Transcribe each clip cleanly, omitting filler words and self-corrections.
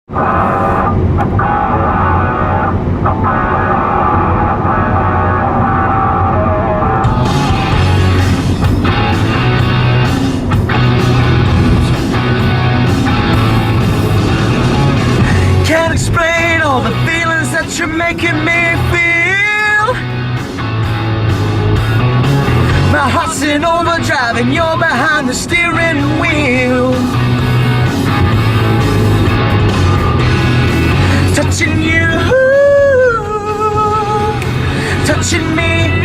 Can't explain all the feelings that you're making me feel. My heart's in overdrive and you're behind the steering wheel. Touching you, touching me,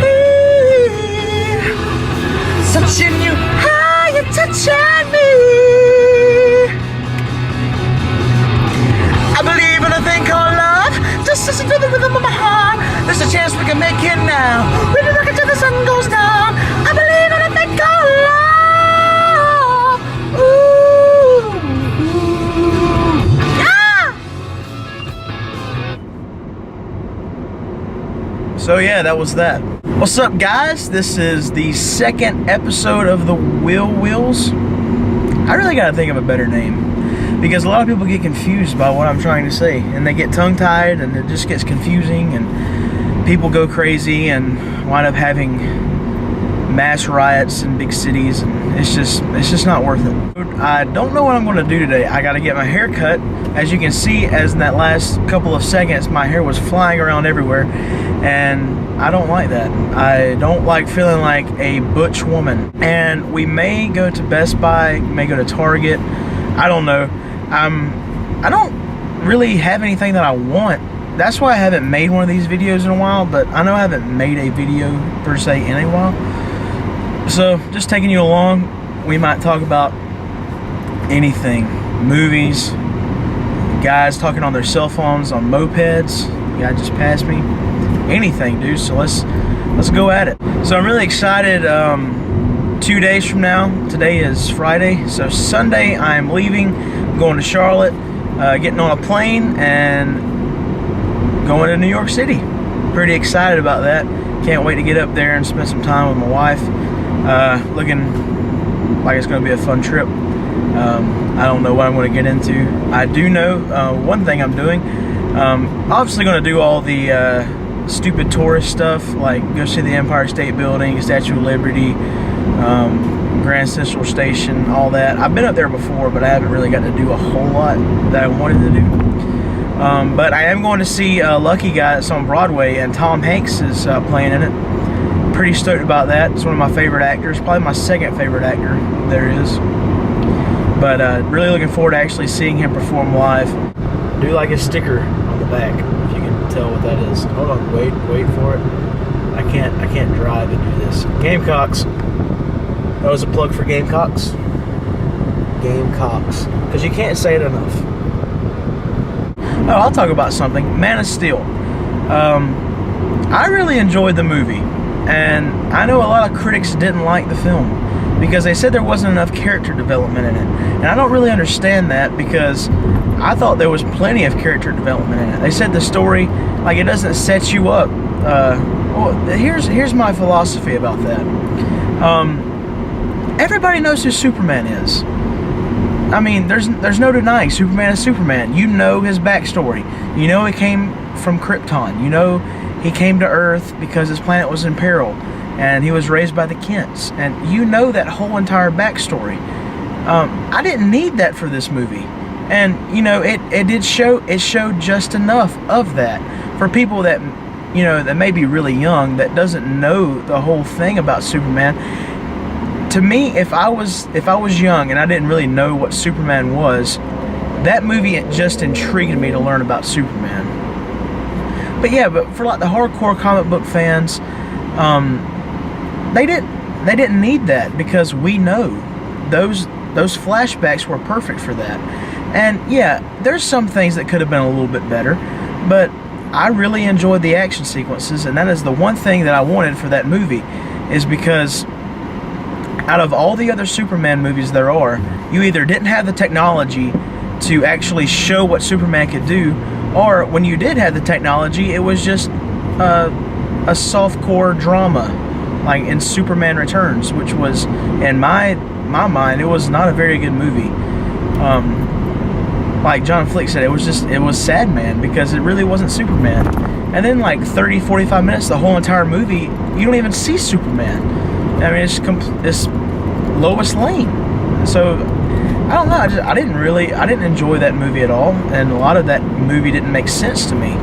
touching you, how you touching me. I believe in a thing called love. Just listen to the rhythm of my heart. There's a chance we can make it now. We'll be working till the sun goes down. I believe in a thing called love. Ooh, yeah. So yeah, that was that. What's up, guys? This is the second episode of the Wheels. I really gotta think of a better name, because a lot of people get confused by what I'm trying to say, and they get tongue-tied, and it just gets confusing, and people go crazy and wind up having mass riots in big cities, and it's just not worth it. I don't know what I'm going to do today. I got to get my hair cut. As you can see, as in that last couple of seconds, my hair was flying around everywhere, and I don't like that. I don't like feeling like a butch woman. And we may go to Best Buy, may go to Target. I don't know. I don't really have anything that I want. That's why I haven't made one of these videos in a while, but I know I haven't made a video per se in a while. So just taking you along, we might talk about anything. Movies, guys talking on their cell phones, on mopeds. The guy just passed me. Anything, dude. So let's go at it. So I'm really excited. 2 days from now, today is Friday, so Sunday I'm leaving, going to Charlotte, getting on a plane and going to New York City. Pretty excited about that. Can't wait to get up there and spend some time with my wife. Looking like it's going to be a fun trip. I don't know what I'm going to get into. I do know one thing I'm doing. Obviously going to do all the stupid tourist stuff, like go see the Empire State Building, Statue of Liberty, Grand Central Station, all that. I've been up there before, but I haven't really got to do a whole lot that I wanted to do. But I am going to see Lucky Guy that's on Broadway, and Tom Hanks is playing in it. Pretty stoked about that. It's one of my favorite actors, probably my second favorite actor there is. But really looking forward to actually seeing him perform live. I do like his sticker on the back, if you can tell what that is. Hold on, wait for it. I can't drive and do this. Gamecocks. That was a plug for Gamecocks. Gamecocks. Because you can't say it enough. Oh, I'll talk about something. Man of Steel. I really enjoyed the movie. And I know a lot of critics didn't like the film because they said there wasn't enough character development in it. And I don't really understand that, because I thought there was plenty of character development in it. They said the story, like, it doesn't set you up. Well, here's my philosophy about that. Everybody knows who Superman is. I mean, there's no denying Superman is Superman. You know his backstory. You know he came from Krypton. You know he came to Earth because his planet was in peril, and he was raised by the Kents. And you know that whole entire backstory. I didn't need that for this movie. And, you know, it showed just enough of that for people that, you know, that may be really young, that doesn't know the whole thing about Superman. To me, if I was young and I didn't really know what Superman was, that movie, it just intrigued me to learn about Superman. But yeah, but for like the hardcore comic book fans, they didn't need that, because we know those flashbacks were perfect for that. And yeah, there's some things that could have been a little bit better, but I really enjoyed the action sequences, and that is the one thing that I wanted for that movie, is because out of all the other Superman movies there are, you either didn't have the technology to actually show what Superman could do, or when you did have the technology, it was just a softcore drama, like in Superman Returns, which was, in my mind, it was not a very good movie. like John Flick said, it was sad, man, because it really wasn't Superman. And then like 30, 45 minutes, the whole entire movie, you don't even see Superman. I mean, it's Lois Lane. So I don't know. I didn't enjoy that movie at all, and a lot of that movie didn't make sense to me.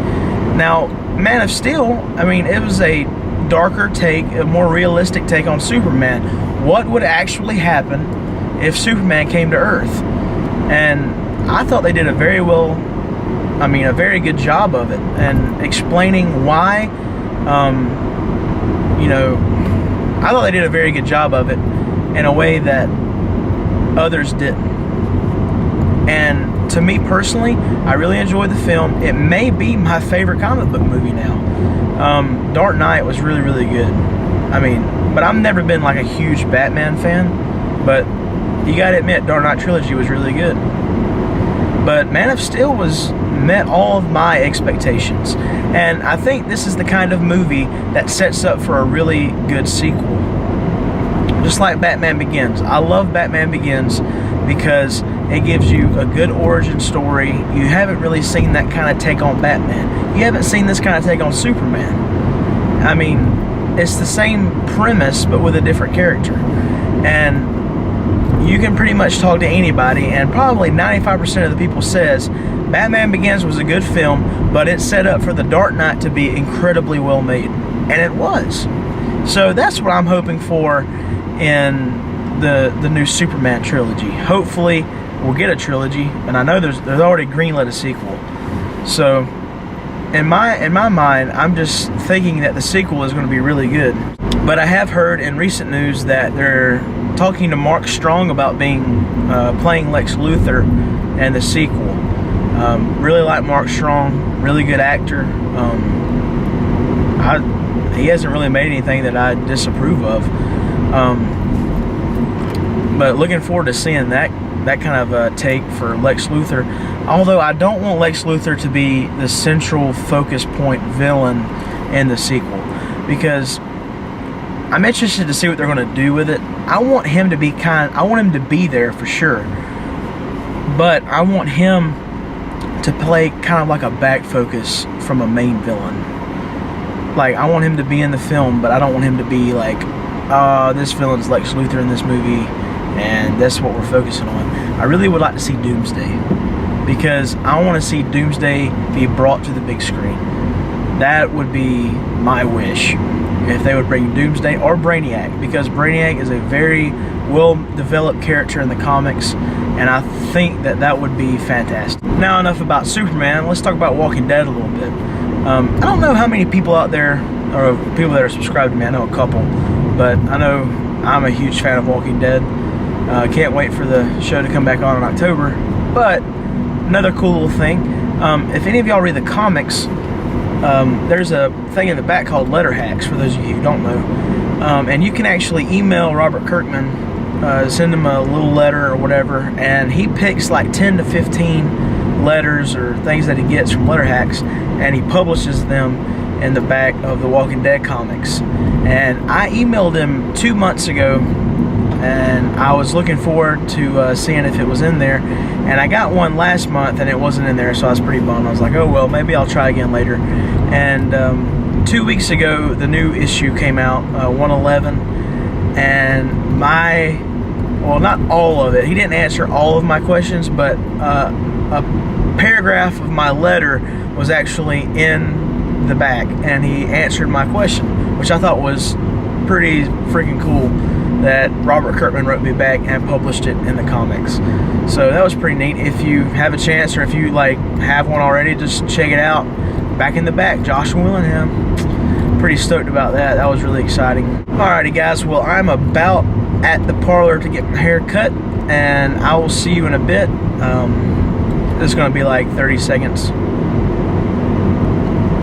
Now, Man of Steel, I mean, it was a darker take, a more realistic take on Superman. What would actually happen if Superman came to Earth? And I thought they did a very good job of it, and explaining why. I thought they did a very good job of it in a way that others didn't. And to me personally, I really enjoyed the film. It may be my favorite comic book movie now. Dark Knight was really, really good. I mean, but I've never been like a huge Batman fan, but you gotta admit, Dark Knight trilogy was really good. But Man of Steel met all of my expectations, and I think this is the kind of movie that sets up for a really good sequel. Just like Batman Begins. I love Batman Begins because it gives you a good origin story. You haven't really seen that kind of take on Batman. You haven't seen this kind of take on Superman. I mean, it's the same premise but with a different character. And you can pretty much talk to anybody, and probably 95% of the people says Batman Begins was a good film, but it set up for The Dark Knight to be incredibly well made. And it was. So that's what I'm hoping for in the new Superman trilogy. Hopefully we'll get a trilogy, and I know there's already greenlit a sequel. So in my mind, I'm just thinking that the sequel is going to be really good. But I have heard in recent news that they're talking to Mark Strong about playing Lex Luthor in the sequel. Really like Mark Strong, really good actor. He hasn't really made anything that I disapprove of. But looking forward to seeing that kind of take for Lex Luthor. Although I don't want Lex Luthor to be the central focus point villain in the sequel, because I'm interested to see what they're going to do with it. I want him to be there for sure, but I want him to play kind of like a back focus from a main villain. Like, I want him to be in the film, but I don't want him to be like, this villain's Lex Luthor in this movie, and that's what we're focusing on. I really would like to see Doomsday, because I want to see Doomsday be brought to the big screen. That would be my wish, if they would bring Doomsday or Brainiac, because Brainiac is a very well-developed character in the comics, and I think that would be fantastic. Now, enough about Superman. Let's talk about Walking Dead a little bit. I don't know how many people out there, or people that are subscribed to me. I know a couple, but I know I'm a huge fan of Walking Dead. Can't wait for the show to come back on in October. But another cool little thing, if any of y'all read the comics, there's a thing in the back called letter hacks, for those of you who don't know, and you can actually email Robert Kirkman, send him a little letter or whatever, and he picks like 10 to 15 letters or things that he gets from letter hacks, and he publishes them in the back of the Walking Dead comics. And I emailed him 2 months ago, and I was looking forward to seeing if it was in there, and I got one last month and it wasn't in there, so I was pretty bummed. I was like, oh well, maybe I'll try again later. And 2 weeks ago the new issue came out, 111, and not all of it, he didn't answer all of my questions, but a paragraph of my letter was actually in the back, and he answered my question, which I thought was pretty freaking cool, that Robert Kirkman wrote me back and published it in the comics. So that was pretty neat. If you have a chance, or if you have one already, just check it out. Back in the back, Joshua Willingham. Pretty stoked about that. That was really exciting. Alrighty guys, well, I'm about at the parlor to get my hair cut, and I will see you in a bit. This is going to be like 30 seconds.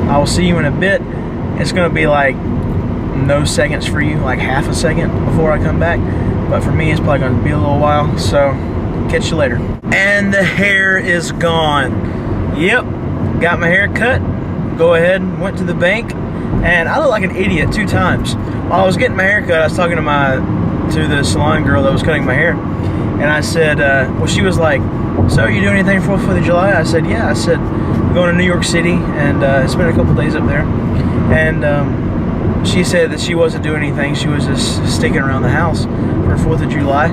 I will see you in a bit. It's going to be like no seconds for you, like half a second before I come back, but for me it's probably going to be a little while, so catch you later. And the hair is gone. Yep, got my hair cut, go ahead and went to the bank, and I look like an idiot 2 times. While I was getting my hair cut, I was talking to the salon girl that was cutting my hair, and I said, well, she was like, so you do anything for 4th of July? I said, yeah. I said, I'm going to New York City and spent a couple days up there. And she said that she wasn't doing anything. She was just sticking around the house for 4th of July.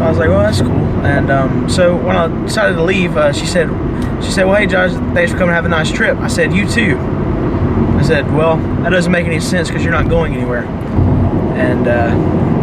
I was like, well, that's cool. And so when I decided to leave, she said, well, hey, Josh, thanks for coming. Have a nice trip. I said, you too. I said, well, that doesn't make any sense because you're not going anywhere. And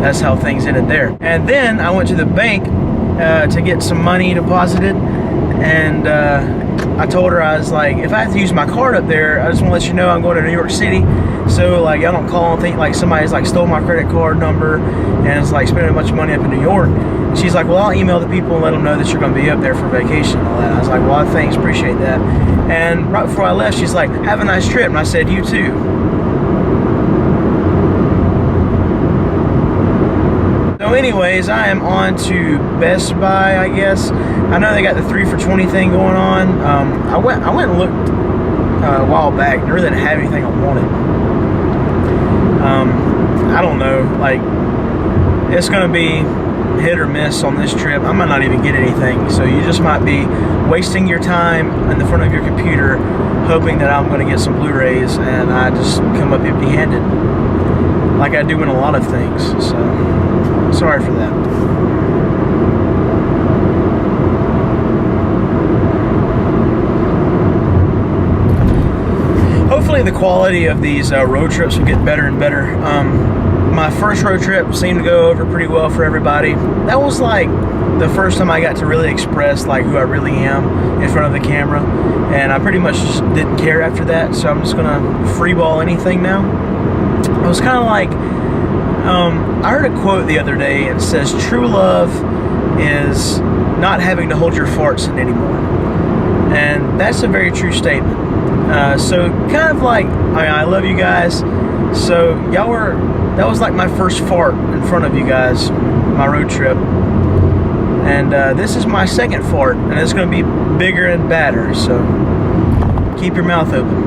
that's how things ended there. And then I went to the bank to get some money deposited, and I told her, I was like, if I have to use my card up there, I just want to let you know I'm going to New York City, so like y'all don't call and think like somebody's like stole my credit card number and it's like spending a bunch of money up in New York. And she's like, well, I'll email the people and let them know that you're going to be up there for vacation and all that. I was like, well, thanks, appreciate that. And right before I left, she's like, have a nice trip. And I said, you too. So anyways, I am on to Best Buy, I guess. I know they got the 3 for $20 thing going on. I went and looked a while back. They really didn't have anything I wanted. I don't know, like, it's gonna be hit or miss on this trip. I might not even get anything, so you just might be wasting your time in the front of your computer hoping that I'm gonna get some Blu-rays and I just come up empty-handed like I do in a lot of things. So sorry for that. Hopefully the quality of these road trips will get better and better. My first road trip seemed to go over pretty well for everybody. That was like the first time I got to really express like who I really am in front of the camera, and I pretty much just didn't care after that, so I'm just gonna freeball anything now. It was kind of like, I heard a quote the other day, and it says, true love is not having to hold your farts in anymore. And that's a very true statement. So kind of like, I love you guys. So that was like my first fart in front of you guys, my road trip. And this is my second fart, and it's going to be bigger and badder. So keep your mouth open.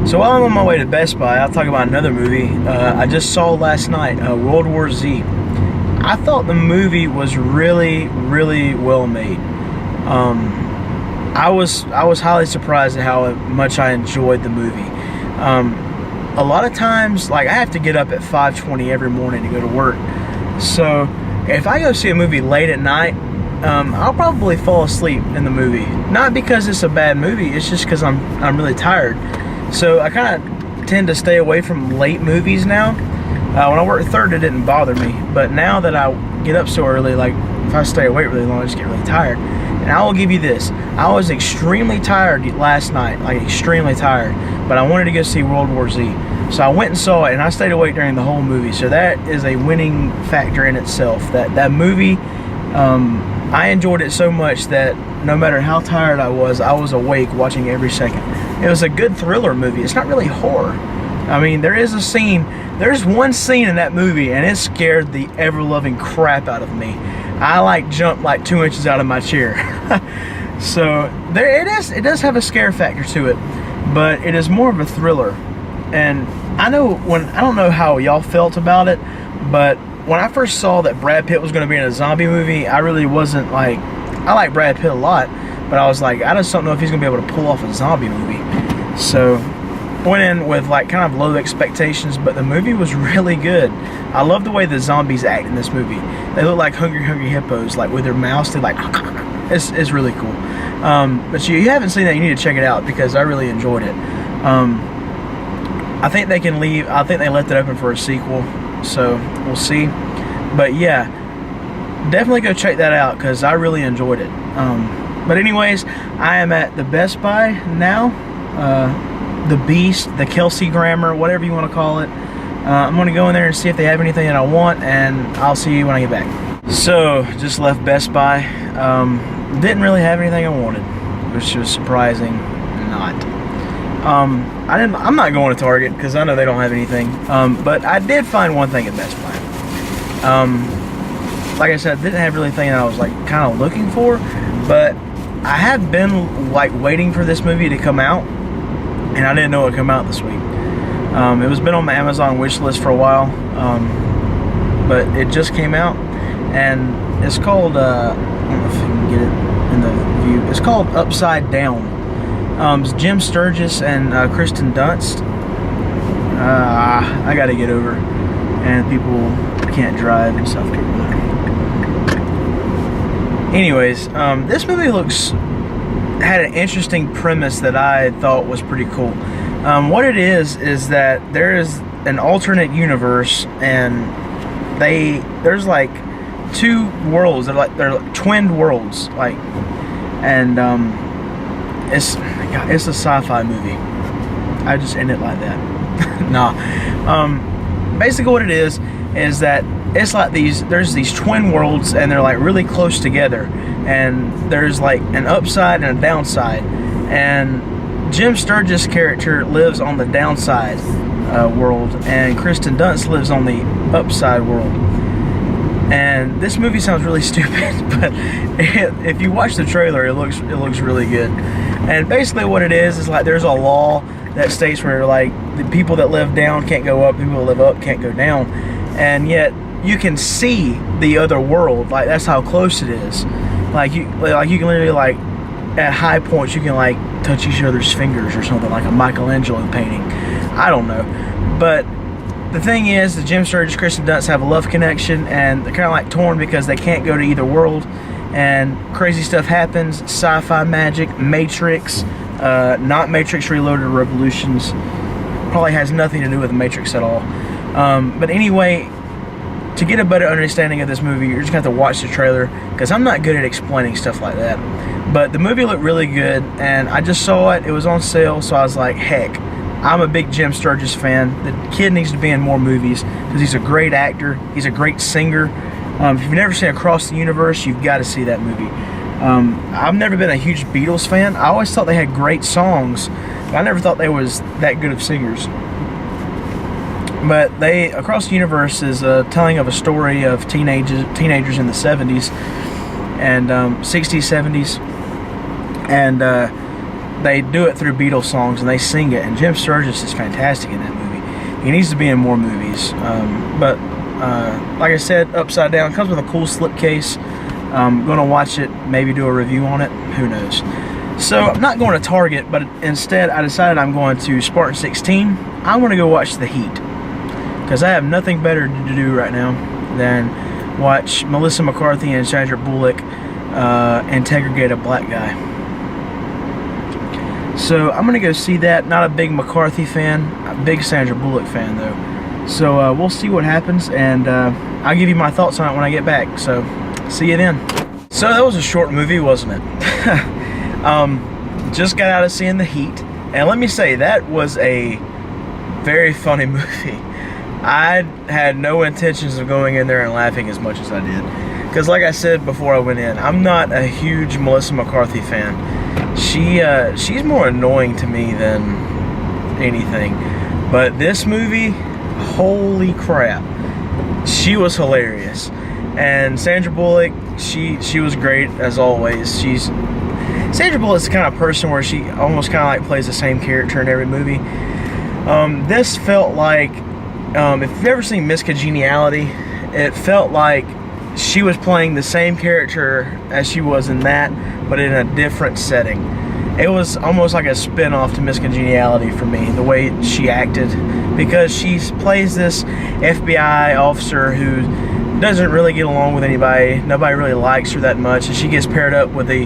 So while I'm on my way to Best Buy, I'll talk about another movie I just saw last night, World War Z. I thought the movie was really, really well made. I was highly surprised at how much I enjoyed the movie. A lot of times, like, I have to get up at 5:20 every morning to go to work. So if I go see a movie late at night, I'll probably fall asleep in the movie. Not because it's a bad movie, it's just because I'm really tired. So I kind of tend to stay away from late movies now. When I worked third, it didn't bother me. But now that I get up so early, like if I stay awake really long, I just get really tired. And I will give you this. I was extremely tired last night, like extremely tired. But I wanted to go see World War Z. So I went and saw it, and I stayed awake during the whole movie. So that is a winning factor in itself. That movie, I enjoyed it so much that no matter how tired I was awake watching every second. It was a good thriller movie. It's not really horror, I mean, there's one scene in that movie, and it scared the ever-loving crap out of me. I like jumped like 2 inches out of my chair. So it does have a scare factor to it, but it is more of a thriller. And I don't know how y'all felt about it, but when I first saw that Brad Pitt was going to be in a zombie movie, I really wasn't like, I like Brad Pitt a lot, but I was like, I just don't know if he's going to be able to pull off a zombie movie. So went in with like kind of low expectations, but the movie was really good. I love the way the zombies act in this movie. They look like hungry hippos, like with their mouths, they like, it's really cool. But you haven't seen that, you need to check it out because I really enjoyed it. I think they left it open for a sequel, so we'll see. But yeah, definitely go check that out because I really enjoyed it. But anyways, I am at the Best Buy now. The Beast, the Kelsey Grammer, whatever you want to call it. I'm going to go in there and see if they have anything that I want, and I'll see you when I get back. So, just left Best Buy. Didn't really have anything I wanted, which was surprising not. I'm not going to Target because I know they don't have anything. But I did find one thing at Best Buy. Like I said, didn't have really anything that I was like kind of looking for, but I have been like waiting for this movie to come out, and I didn't know it would come out this week. It was been on my Amazon wish list for a while, but it just came out, and it's called, I don't know if you can get it in the view, it's called Upside Down. It's Jim Sturgis and Kristen Dunst. I gotta get over, and people can't drive in South Carolina. Anyways, this movie had an interesting premise that I thought was pretty cool. What it is that there is an alternate universe, and there's like two worlds. They're like twinned worlds, like, and it's a sci-fi movie. I just end it like that. Nah. Basically, what it is that it's like there's these twin worlds, and they're like really close together, and there's like an upside and a downside, and Jim Sturgis' character lives on the downside world, and Kristen Dunst lives on the upside world. And this movie sounds really stupid, but if you watch the trailer, it looks really good. And basically what it is like there's a law that states where like the people that live down can't go up, people that live up can't go down, and yet you can see the other world. Like, that's how close it is. Like you can literally, like, at high points you can like touch each other's fingers or something, like a Michelangelo painting. I don't know, but the thing is that Jim Sturgis, Kristen Dunst have a love connection, and they're kind of like torn because they can't go to either world, and crazy stuff happens. Sci-fi magic, Matrix, not Matrix Reloaded, Revolutions, probably has nothing to do with the Matrix at all. But anyway, to get a better understanding of this movie, you're just going to have to watch the trailer, because I'm not good at explaining stuff like that. But the movie looked really good, and I just saw it. It was on sale, so I was like, heck, I'm a big Jim Sturgis fan. The kid needs to be in more movies because he's a great actor. He's a great singer. If you've never seen Across the Universe, you've got to see that movie. I've never been a huge Beatles fan. I always thought they had great songs, but I never thought they was that good of singers. But Across the Universe is a telling of a story of teenagers in the 70s and 60s, 70s, and they do it through Beatles songs, and they sing it, and Jim Sturgis is fantastic in that movie. He needs to be in more movies. But like I said, Upside Down comes with a cool slipcase. I'm going to watch it, maybe do a review on it, who knows. So I'm not going to Target, but instead I decided I'm going to Spartan 16. I'm going to go watch The Heat, because I have nothing better to do right now than watch Melissa McCarthy and Sandra Bullock interrogate a black guy. So I'm going to go see that. Not a big McCarthy fan, a big Sandra Bullock fan though. So we'll see what happens, and I'll give you my thoughts on it when I get back. So see you then. So that was a short movie, wasn't it? Just got out of seeing The Heat, and let me say, that was a very funny movie. I had no intentions of going in there and laughing as much as I did, because like I said before I went in, I'm not a huge Melissa McCarthy fan. She's more annoying to me than anything. But this movie, holy crap, she was hilarious. And Sandra Bullock, she was great as always. Sandra Bullock's the kind of person where she almost kind of like plays the same character in every movie. This felt like, if you've ever seen Miss Congeniality, it felt like she was playing the same character as she was in that, but in a different setting. It was almost like a spin-off to Miss Congeniality for me, the way she acted, because she plays this FBI officer who doesn't really get along with anybody. Nobody really likes her that much, and she gets paired up with the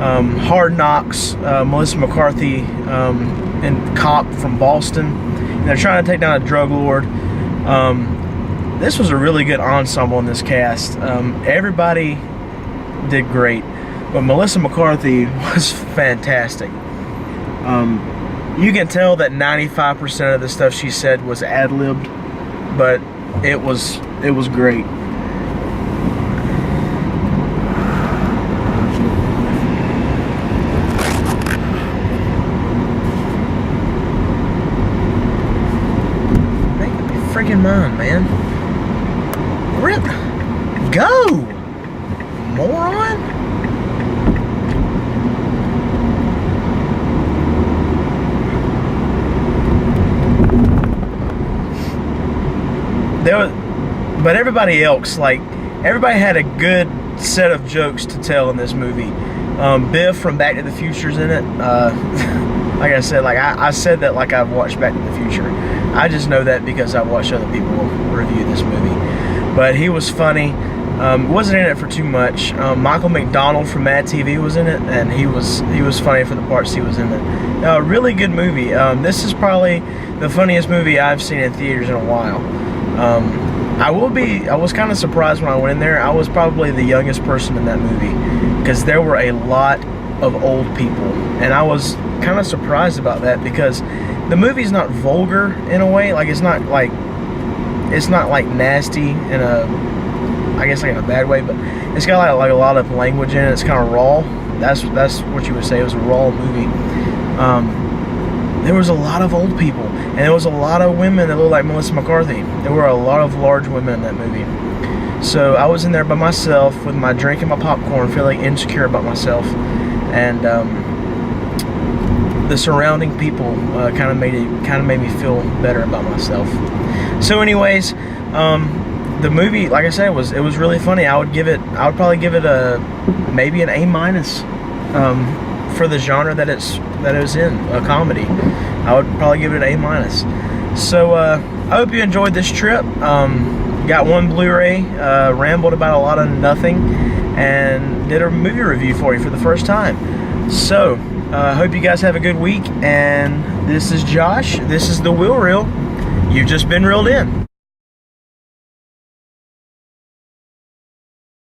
Hard Knocks, Melissa McCarthy, and cop from Boston. And they're trying to take down a drug lord. This was a really good ensemble in this cast. Everybody did great, but Melissa McCarthy was fantastic. You can tell that 95% of the stuff she said was ad-libbed, but it was great. Make up your freaking mind, man. Rip, go, moron. But everybody else, like, everybody had a good set of jokes to tell in this movie. Biff from Back to the Future's in it. Like I said, I said that like I've watched Back to the Future. I just know that because I've watched other people review this movie. But he was funny. Wasn't in it for too much. Michael McDonald from Mad TV was in it, and he was funny for the parts he was in it. Really good movie. This is probably the funniest movie I've seen in theaters in a while. I was kind of surprised when I went in there. I was probably the youngest person in that movie because there were a lot of old people, and I was kind of surprised about that because the movie's not vulgar in a way. Like it's not like nasty in a, I guess like in a bad way, but it's got like a lot of language in it. It's kind of raw. That's what you would say. It was a raw movie. There was a lot of old people, and there was a lot of women that looked like Melissa McCarthy. There were a lot of large women in that movie. So I was in there by myself with my drink and my popcorn, feeling insecure about myself, and the surrounding people kind of made me feel better about myself. So, anyways, the movie, like I said, it was really funny. I would probably give it maybe an A- for the genre that it was in, a comedy. I would probably give it an A-. So I hope you enjoyed this trip. Got one Blu-ray, rambled about a lot of nothing, and did a movie review for you for the first time. So I hope you guys have a good week, and this is Josh. This is the Will Reel. You've just been reeled in.